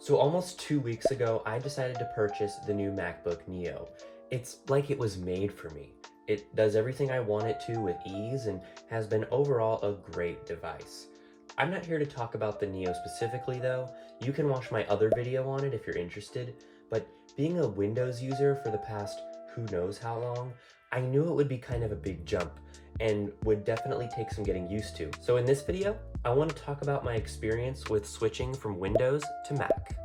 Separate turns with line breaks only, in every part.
So almost 2 weeks ago, I decided to purchase the new MacBook Neo. It's like it was made for me. It does everything I want it to with ease and has been overall a great device. I'm not here to talk about the Neo specifically though. You can watch my other video on it if you're interested, but being a Windows user for the past who knows how long, I knew it would be kind of a big jump and would definitely take some getting used to. So in this video, I want to talk about my experience with switching from Windows to Mac.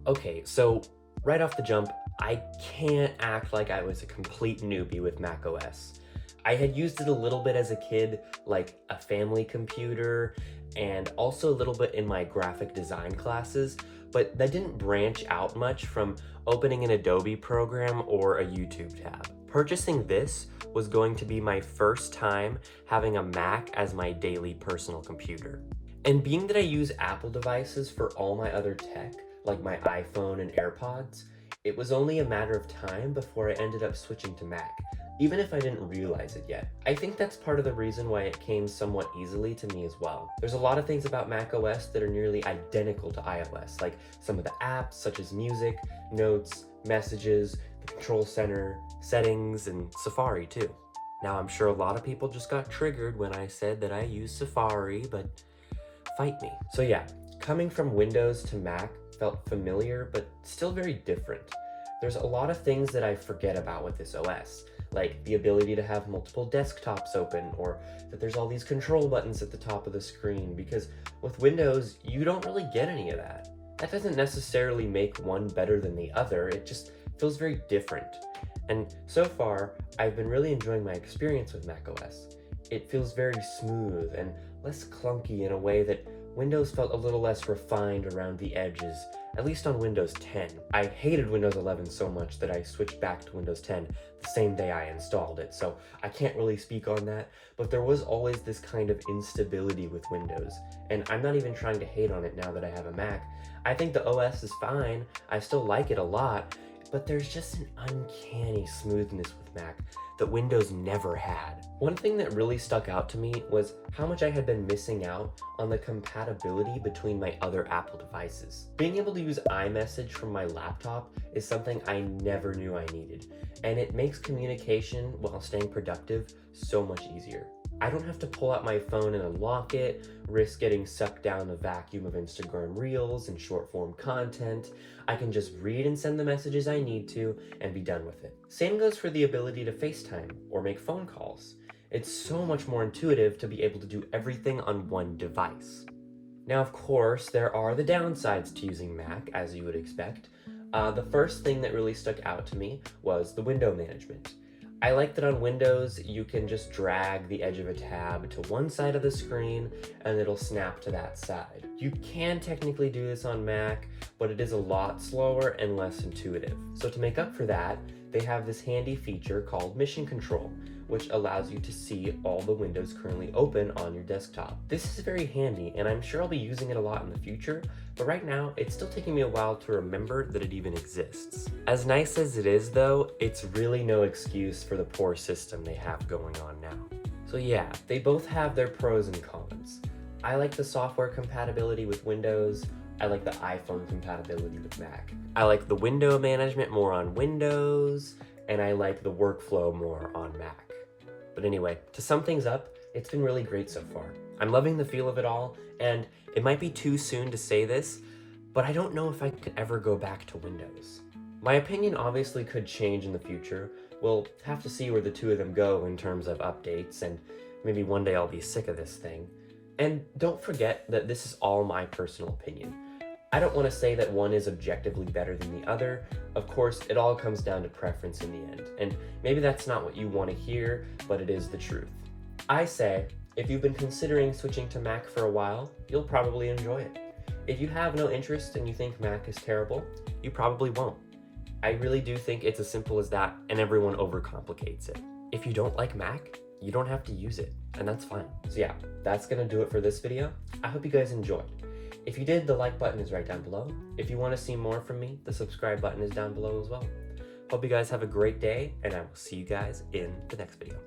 Okay, so right off the jump, I can't act like I was a complete newbie with macOS. I had used it a little bit as a kid, like a family computer, and also a little bit in my graphic design classes, but that didn't branch out much from opening an Adobe program or a YouTube tab. Purchasing this was going to be my first time having a Mac as my daily personal computer. And being that I use Apple devices for all my other tech, like my iPhone and AirPods, it was only a matter of time before I ended up switching to Mac, even if I didn't realize it yet. I think that's part of the reason why it came somewhat easily to me as well. There's a lot of things about macOS that are nearly identical to iOS, like some of the apps such as music, notes, messages, the control center, settings, and Safari too. Now I'm sure a lot of people just got triggered when I said that I use Safari, but fight me. So yeah, coming from Windows to Mac felt familiar, but still very different. There's a lot of things that I forget about with this OS, like the ability to have multiple desktops open, or that there's all these control buttons at the top of the screen, because with Windows, you don't really get any of that. That doesn't necessarily make one better than the other, it just feels very different. And so far, I've been really enjoying my experience with macOS. It feels very smooth and less clunky in a way that Windows felt a little less refined around the edges, at least on Windows 10. I hated Windows 11 so much that I switched back to Windows 10 the same day I installed it, so I can't really speak on that, but there was always this kind of instability with Windows, and I'm not even trying to hate on it now that I have a Mac. I think the OS is fine, I still like it a lot, but there's just an uncanny smoothness with Mac that Windows never had. One thing that really stuck out to me was how much I had been missing out on the compatibility between my other Apple devices. Being able to use iMessage from my laptop is something I never knew I needed, and it makes communication while staying productive so much easier. I don't have to pull out my phone and unlock it, risk getting sucked down the vacuum of Instagram Reels and short-form content. I can just read and send the messages I need to and be done with it. Same goes for the ability to FaceTime or make phone calls. It's so much more intuitive to be able to do everything on one device. Now, of course, there are the downsides to using Mac, as you would expect. The first thing that really stuck out to me was the window management. I like that on Windows, you can just drag the edge of a tab to one side of the screen and it'll snap to that side. You can technically do this on Mac, but it is a lot slower and less intuitive. So to make up for that, they have this handy feature called Mission Control, which allows you to see all the windows currently open on your desktop. This is very handy, and I'm sure I'll be using it a lot in the future, but right now, it's still taking me a while to remember that it even exists. As nice as it is though, it's really no excuse for the poor system they have going on now. So yeah, they both have their pros and cons. I like the software compatibility with Windows, I like the iPhone compatibility with Mac. I like the window management more on Windows, and I like the workflow more on Mac. But anyway, to sum things up, it's been really great so far. I'm loving the feel of it all, and it might be too soon to say this, but I don't know if I could ever go back to Windows. My opinion obviously could change in the future. We'll have to see where the two of them go in terms of updates, and maybe one day I'll be sick of this thing. And don't forget that this is all my personal opinion. I don't want to say that one is objectively better than the other. Of course, it all comes down to preference in the end, and maybe that's not what you want to hear, but it is the truth. I say, if you've been considering switching to Mac for a while, you'll probably enjoy it. If you have no interest and you think Mac is terrible, you probably won't. I really do think it's as simple as that, and everyone overcomplicates it. If you don't like Mac, you don't have to use it, and that's fine. So yeah, that's gonna do it for this video. I hope you guys enjoyed. If you did, the like button is right down below. If you want to see more from me, the subscribe button is down below as well. Hope you guys have a great day, and I will see you guys in the next video.